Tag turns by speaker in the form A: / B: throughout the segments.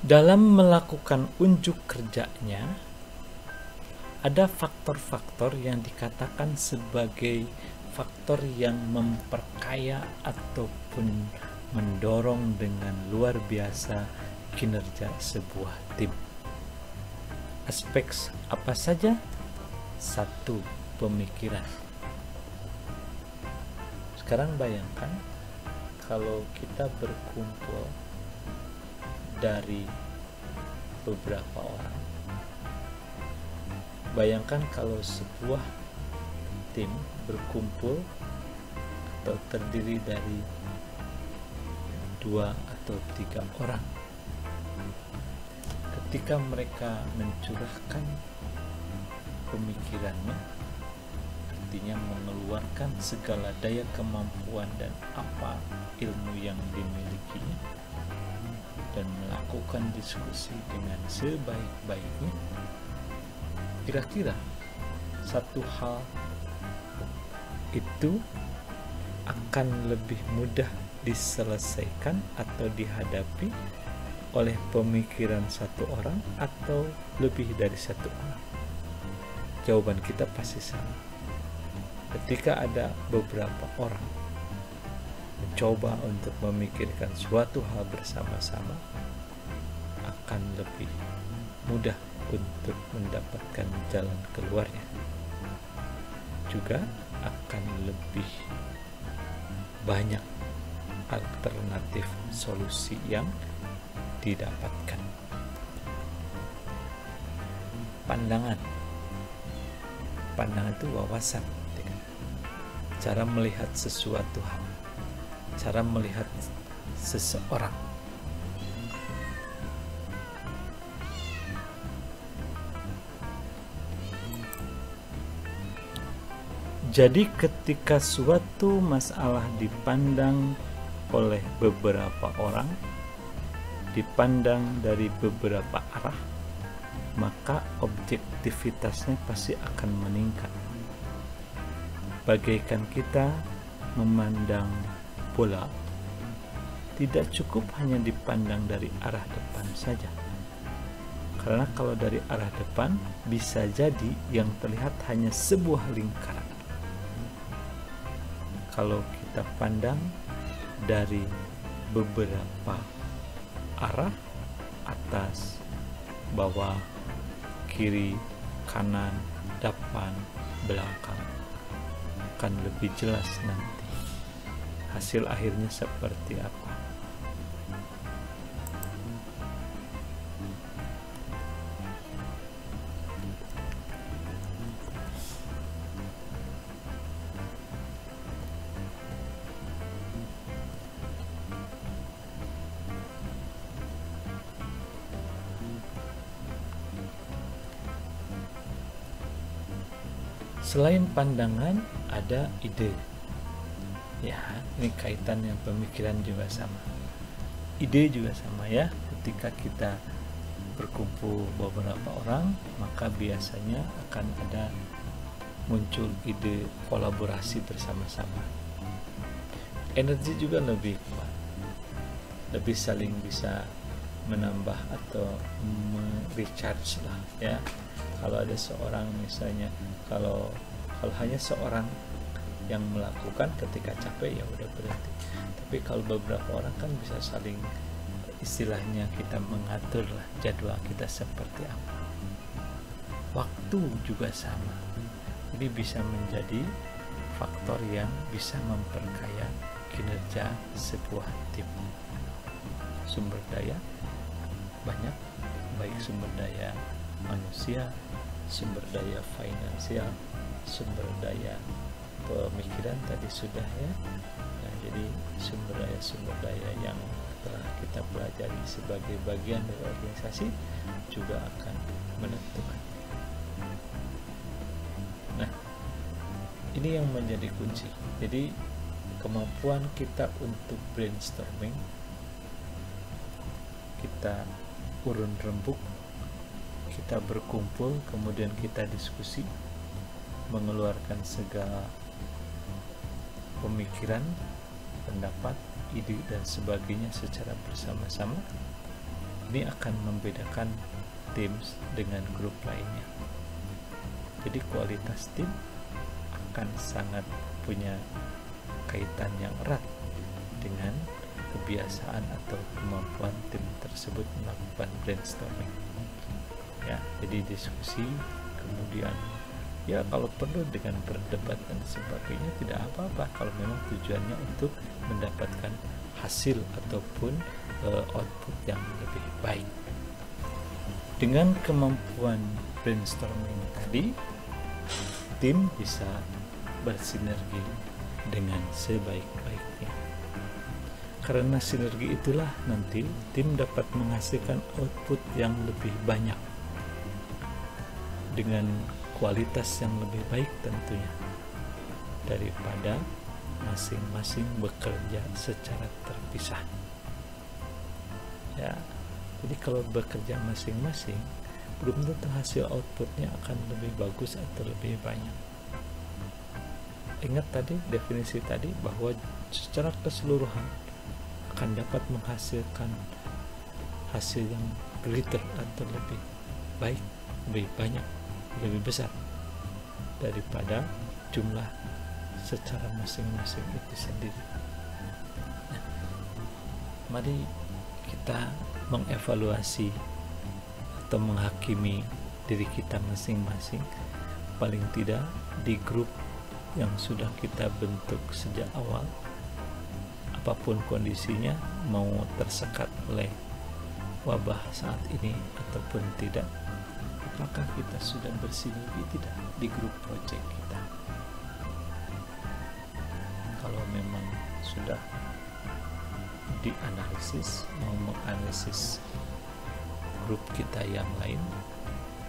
A: Dalam melakukan unjuk kerjanya, ada faktor-faktor yang dikatakan sebagai faktor yang memperkaya ataupun mendorong dengan luar biasa kinerja sebuah tim. Aspek apa saja? 1. Pemikiran. Sekarang bayangkan kalau kita berkumpul dari beberapa orang. Bayangkan kalau sebuah tim berkumpul atau terdiri dari 2 atau 3 orang. Ketika mereka mencurahkan pemikirannya, artinya mengeluarkan segala daya kemampuan dan apa ilmu yang dimilikinya, dan melakukan diskusi dengan sebaik-baiknya, kira-kira satu hal itu akan lebih mudah diselesaikan atau dihadapi oleh pemikiran satu orang atau lebih dari satu orang? Jawaban kita pasti sama. Ketika ada beberapa orang mencoba untuk memikirkan suatu hal bersama-sama, akan lebih mudah untuk mendapatkan jalan keluarnya. Juga akan lebih banyak alternatif solusi yang didapatkan. Pandangan itu wawasan, cara melihat sesuatu hal, cara melihat seseorang. Jadi ketika suatu masalah dipandang oleh beberapa orang, dipandang dari beberapa arah, maka objektivitasnya pasti akan meningkat. Bagaikan kita memandang bola, tidak cukup hanya dipandang dari arah depan saja. Karena kalau dari arah depan, bisa jadi yang terlihat hanya sebuah lingkaran. Kalau kita pandang dari beberapa arah, atas, bawah, kiri, kanan, depan, belakang, akan lebih jelas nanti hasil akhirnya seperti apa. Selain pandangan, ada ide. Ya, ini kaitan yang pemikiran juga sama. Ide juga sama ya. Ketika kita berkumpul beberapa orang, maka biasanya akan ada muncul ide kolaborasi bersama-sama. Energi juga lebih kuat, lebih saling bisa menambah atau recharge lah ya. Kalau ada seorang misalnya, kalau hanya seorang yang melakukan, ketika capek ya udah berhenti. Tapi kalau beberapa orang kan bisa saling, istilahnya kita mengatur lah jadwal kita seperti apa. Waktu juga sama. Jadi bisa menjadi faktor yang bisa memperkaya kinerja sebuah tim. Sumber daya banyak, baik sumber daya manusia, sumber daya finansial, sumber daya pemikiran tadi sudah ya. Nah, jadi sumber daya yang telah kita pelajari sebagai bagian dari organisasi juga akan menentukan. Nah, ini yang menjadi kunci. Jadi kemampuan kita untuk brainstorming, kita urun rembuk, kita berkumpul, kemudian kita diskusi, mengeluarkan segala pemikiran, pendapat, ide dan sebagainya secara bersama-sama, Ini akan membedakan tim dengan grup lainnya. Jadi kualitas tim akan sangat punya kaitan yang erat dengan kebiasaan atau kemampuan tim tersebut melakukan brainstorming. Ya, jadi diskusi, kemudian ya kalau perlu dengan berdebat dan sebagainya tidak apa-apa kalau memang tujuannya untuk mendapatkan hasil ataupun output yang lebih baik. Dengan kemampuan brainstorming tadi, tim bisa bersinergi dengan sebaik-baiknya. Karena sinergi itulah nanti tim dapat menghasilkan output yang lebih banyak dengan kualitas yang lebih baik tentunya daripada masing-masing bekerja secara terpisah. Ya, jadi kalau bekerja masing-masing belum tentu hasil outputnya akan lebih bagus atau lebih banyak. Ingat tadi definisi tadi bahwa secara keseluruhan akan dapat menghasilkan hasil yang greater atau lebih baik, lebih banyak, lebih besar daripada jumlah secara masing-masing itu sendiri. Nah, mari kita mengevaluasi atau menghakimi diri kita masing-masing, paling tidak di grup yang sudah kita bentuk sejak awal, apapun kondisinya, mau tersekat oleh wabah saat ini ataupun tidak, apakah kita sudah bersinergi tidak di grup project kita. Kalau memang sudah dianalisis, mau menganalisis grup kita yang lain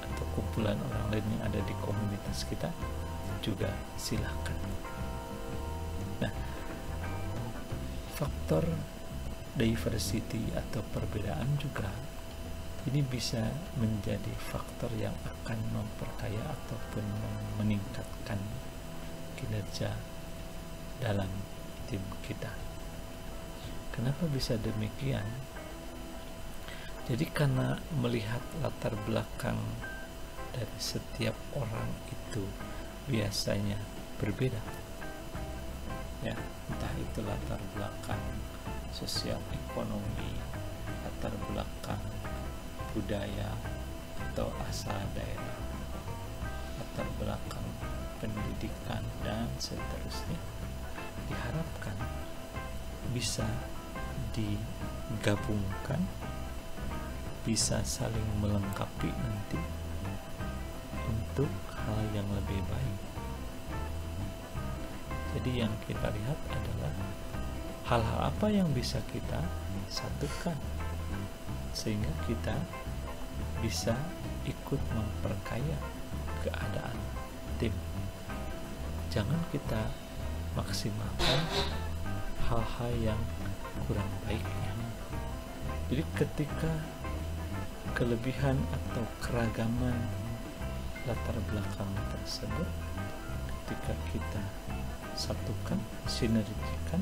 A: atau kumpulan orang lain yang ada di komunitas kita, juga silahkan. Nah, faktor diversity atau perbedaan juga ini bisa menjadi faktor yang akan memperkaya ataupun meningkatkan kinerja dalam tim kita. Kenapa bisa demikian? Jadi karena melihat latar belakang dari setiap orang itu biasanya berbeda. Ya, entah itu latar belakang sosial ekonomi, latar belakang budaya atau asal daerah, latar belakang pendidikan dan seterusnya, diharapkan bisa digabungkan, bisa saling melengkapi nanti untuk hal yang lebih baik. Jadi yang kita lihat adalah hal-hal apa yang bisa kita satukan sehingga kita bisa ikut memperkaya keadaan tim. Jangan kita maksimalkan hal-hal yang kurang baiknya. Jadi ketika kelebihan atau keragaman latar belakang tersebut, ketika kita satukan, sinergikan,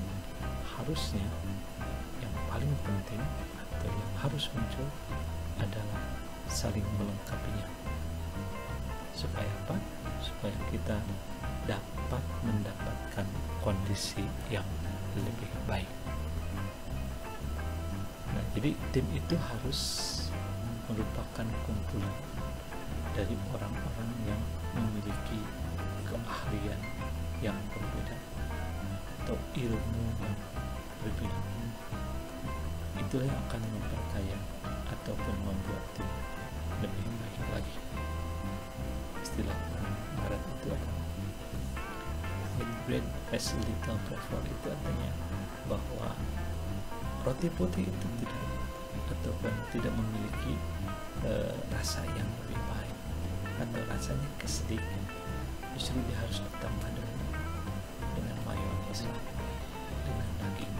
A: harusnya yang paling penting atau yang harus muncul adalah saling melengkapinya. Supaya apa? Supaya kita dapat mendapatkan kondisi yang lebih baik. Nah, jadi tim itu harus merupakan kumpulan dari orang-orang yang memiliki keahlian yang berbeda atau ilmu yang berbeda. Itulah yang akan memperkaya ataupun membuat tim lebih baik lagi. Istilah orang barat itu adalah bread as little bread, itu artinya bahwa roti putih itu tidak memiliki rasa yang lebih baik atau rasanya kesedikit, justru dia harus ditambah dengan mayones, dengan daging,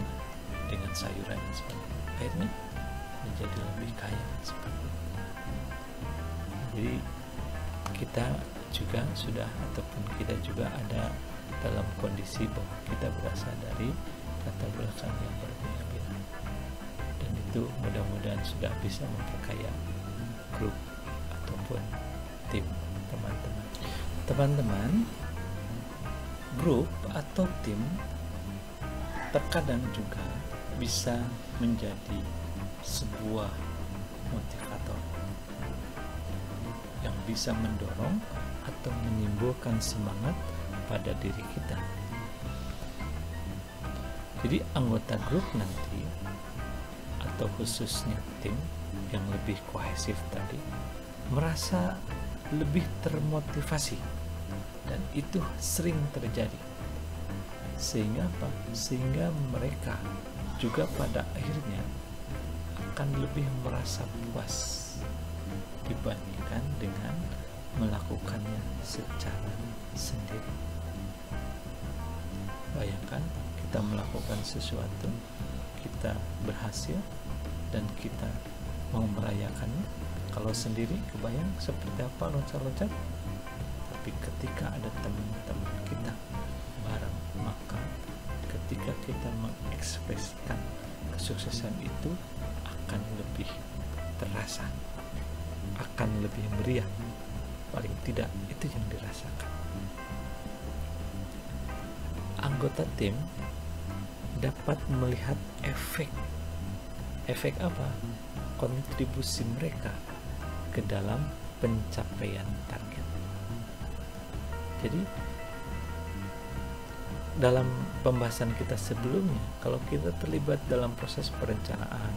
A: dengan sayuran dan sebagainya, akhirnya menjadi lebih kaya seperti itu. Jadi kita juga sudah ataupun kita juga ada dalam kondisi bahwa kita berasal dari latar belakang yang berbeda-beda, dan itu itu mudah-mudahan sudah bisa memperkaya grup ataupun tim teman-teman. Teman-teman, grup atau tim terkadang juga bisa menjadi sebuah motivator yang bisa mendorong atau menimbulkan semangat pada diri kita. Jadi anggota grup nanti atau khususnya tim yang lebih kohesif tadi merasa lebih termotivasi, dan itu sering terjadi. Sehingga apa? Sehingga mereka juga pada akhirnya akan lebih merasa puas dibandingkan dengan melakukannya secara sendiri. Bayangkan kita melakukan sesuatu, kita berhasil dan kita mau merayakannya. Kalau sendiri kebayang seperti apa loncat-loncat. Tapi ketika ada teman-teman kita bareng, maka ketika kita mengekspresikan kesuksesan itu akan lebih terasa, akan lebih meriah. Paling tidak itu yang dirasakan. Anggota tim dapat melihat efek apa? Kontribusi mereka ke dalam pencapaian target. Jadi dalam pembahasan kita sebelumnya, kalau kita terlibat dalam proses perencanaan,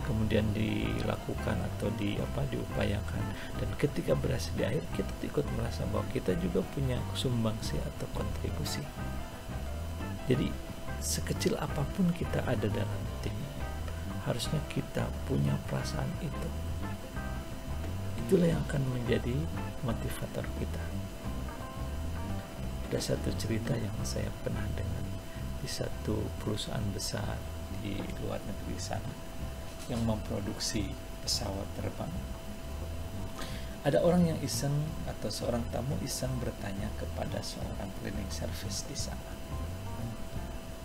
A: kemudian dilakukan atau diupayakan, dan ketika berhasil di akhir, kita ikut merasa bahwa kita juga punya sumbangsi atau kontribusi. Jadi sekecil apapun kita ada dalam tim, harusnya kita punya perasaan itu. Itulah yang akan menjadi motivator kita. Ada satu cerita yang saya pernah dengar di satu perusahaan besar di luar negeri sana yang memproduksi pesawat terbang. Ada orang yang iseng atau seorang tamu iseng bertanya kepada seorang cleaning service di sana.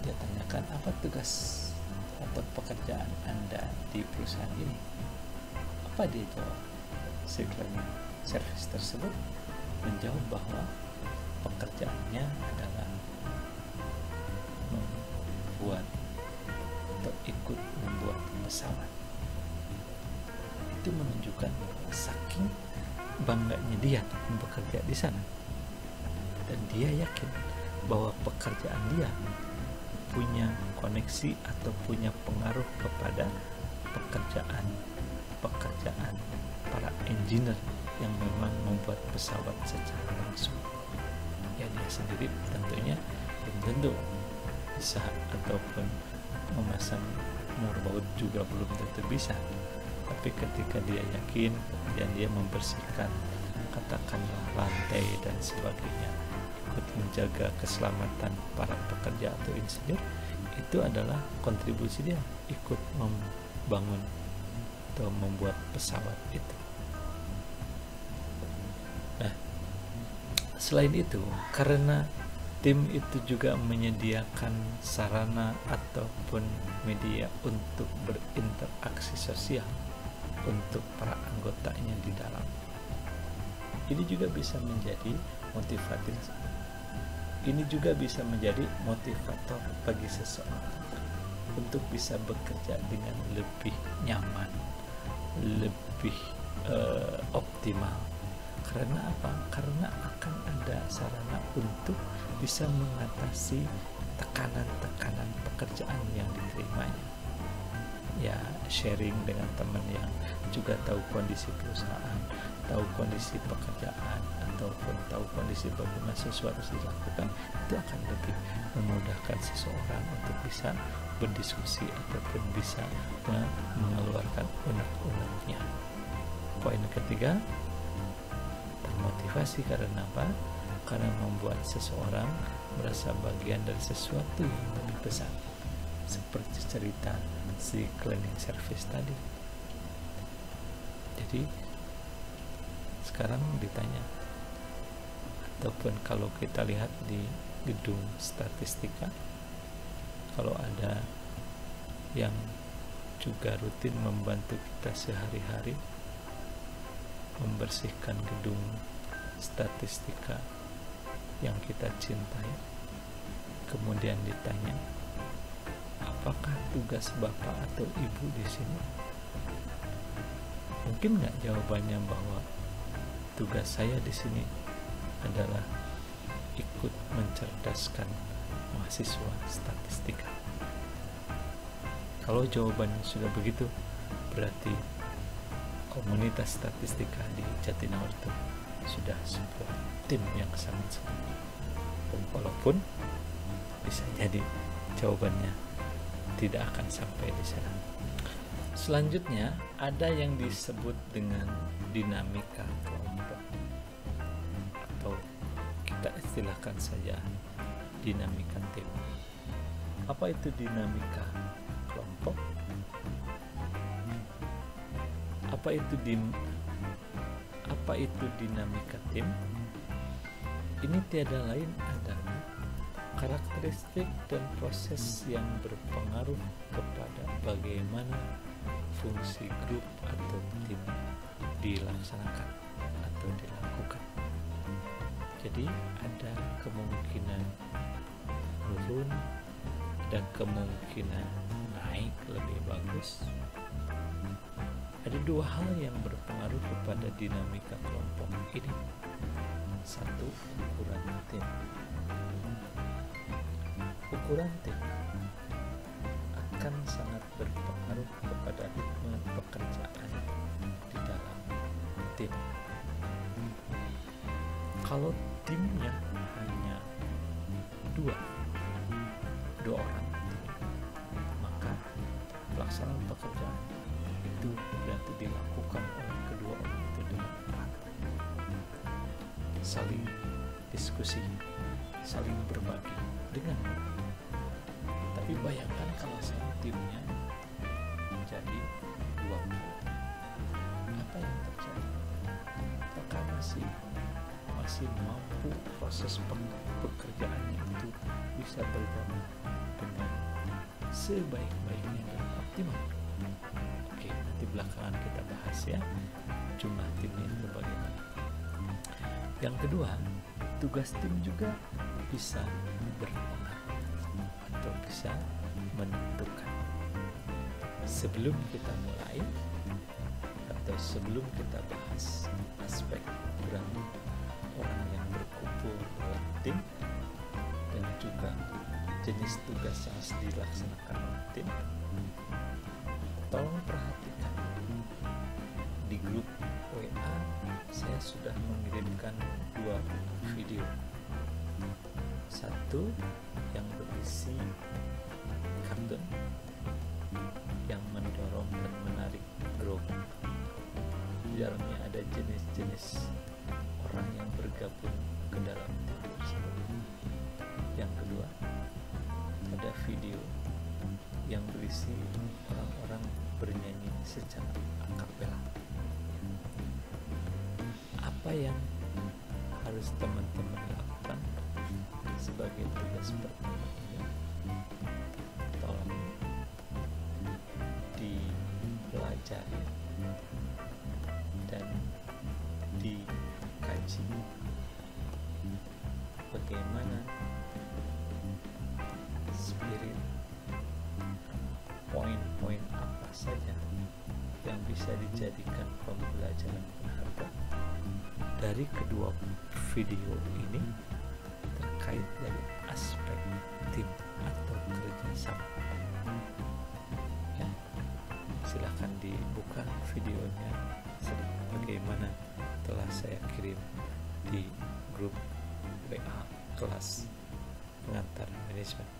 A: Dia tanyakan, apa tugas atau pekerjaan Anda di perusahaan ini? Apa dia jawab? Si cleaning service tersebut menjawab bahwa pekerjaannya adalah membuat atau ikut membuat pesawat. Itu menunjukkan bahwa saking bangganya dia bekerja di sana, dan dia yakin bahwa pekerjaan dia punya koneksi atau punya pengaruh kepada pekerjaan para engineer yang memang membuat pesawat secara langsung. Ya, dia sendiri tentunya belum tentu bisa, ataupun memasang motorboat juga belum tentu bisa. Tapi ketika dia yakin dan dia membersihkan katakanlah lantai dan sebagainya, ikut menjaga keselamatan para pekerja atau insinyur, itu adalah kontribusi dia ikut membangun atau membuat pesawat itu. Nah, selain itu, karena tim itu juga menyediakan sarana ataupun media untuk berinteraksi sosial untuk para anggotanya di dalam, ini juga bisa menjadi motivatif. Ini juga bisa menjadi motivator bagi seseorang untuk bisa bekerja dengan lebih nyaman, lebih optimal. Karena apa? Karena akan ada sarana untuk bisa mengatasi tekanan-tekanan pekerjaan yang diterimanya. Ya, sharing dengan teman yang juga tahu kondisi perusahaan, tahu kondisi pekerjaan, ataupun tahu kondisi bagaimana sesuatu dilakukan, itu akan lebih memudahkan seseorang untuk bisa berdiskusi ataupun bisa mengeluarkan unek-uneknya. Poin ketiga, termotivasi karena apa? Karena membuat seseorang merasa bagian dari sesuatu yang lebih besar, seperti cerita si cleaning service tadi. Jadi sekarang ditanya, ataupun kalau kita lihat di gedung statistika, kalau ada yang juga rutin membantu kita sehari-hari membersihkan gedung statistika yang kita cintai. Kemudian ditanya, apakah tugas bapak atau ibu di sini? Mungkin nggak jawabannya bahwa tugas saya di sini adalah ikut mencerdaskan mahasiswa statistika. Kalau jawabannya sudah begitu, berarti komunitas statistika di Jatinangor itu sudah sebuah tim yang sangat sempurna. Walaupun bisa jadi jawabannya tidak akan sampai di sana. Selanjutnya ada yang disebut dengan dinamika kelompok, atau kita istilahkan saja dinamika tim. Apa itu dinamika kelompok? Apa itu dinamika tim? Ini tiada lain adalah karakteristik dan proses yang berpengaruh kepada bagaimana fungsi grup atau tim dilaksanakan atau dilakukan. Jadi ada kemungkinan turun dan kemungkinan naik lebih bagus. Ada dua hal yang berpengaruh kepada dinamika kelompok ini. Satu, ukuran tim. Ukuran tim akan sangat berpengaruh kepada ritme pekerjaan di dalam tim. Kalau timnya hanya dua orang, maka pelaksanaan pekerjaan itu berarti dilakukan oleh kedua orang itu dengan cepat, saling diskusi, saling berbagi dengan baik. Tapi bayangkan kalau timnya menjadi 20, apa yang terjadi? Apakah masih mampu proses pekerjaannya itu bisa berjalan dengan sebaik-baiknya dan optimal? Oke, nanti belakangan kita bahas ya jumlah timnya itu bagaimana. Yang kedua, tugas tim juga bisa berpengaruh atau bisa menentukan. Sebelum kita mulai atau sebelum kita bahas aspek ukuran orang yang berkumpul dalam tim dan juga jenis tugas yang harus dilaksanakan oleh tim, tolong perhatikan di grup WA saya sudah mengirimkan 2 video. Satu yang berisi kartun yang mendorong dan menarik grup. Di dalamnya ada jenis-jenis orang yang bergabung ke dalam tim tersebut. Yang kedua, ada video yang berisi orang-orang bernyanyi secara akapela. Apa yang harus teman-teman lakukan sebagai tugas pertama ini? Tolong dipelajari dan dikaji bagaimana spirit, poin-poin apa saja yang bisa dijadikan pembelajaran berharga dari kedua video ini terkait dari aspek tim atau kerjasama. Ya, silahkan dibuka videonya bagaimana telah saya kirim di grup WA kelas pengantar manajemen.